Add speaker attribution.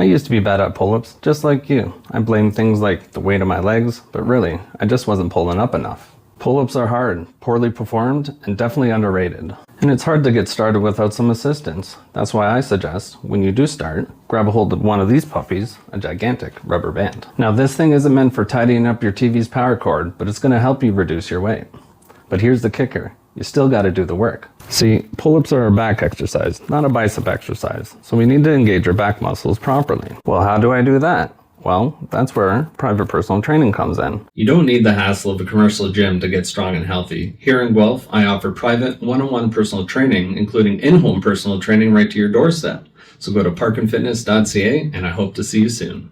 Speaker 1: I used to be bad at pull-ups, just like you. I blamed things like the weight of my legs, but really, I just wasn't pulling up enough. Pull-ups are hard, poorly performed, and definitely underrated. And it's hard to get started without some assistance. That's why I suggest, when you do start, grab a hold of one of these puppies, a gigantic rubber band. Now this thing isn't meant for tidying up your TV's power cord, but it's going to help you reduce your weight. But here's the kicker. You still got to do the work. See, pull-ups are a back exercise, not a bicep exercise, so we need to engage our back muscles properly. Well, how do I do that? Well, that's where private personal training comes in. You don't need the hassle of a commercial gym to get strong and healthy. Here in Guelph, I offer private one-on-one personal training, including in-home personal training right to your doorstep. So go to parkinfitness.ca and I hope to see you soon.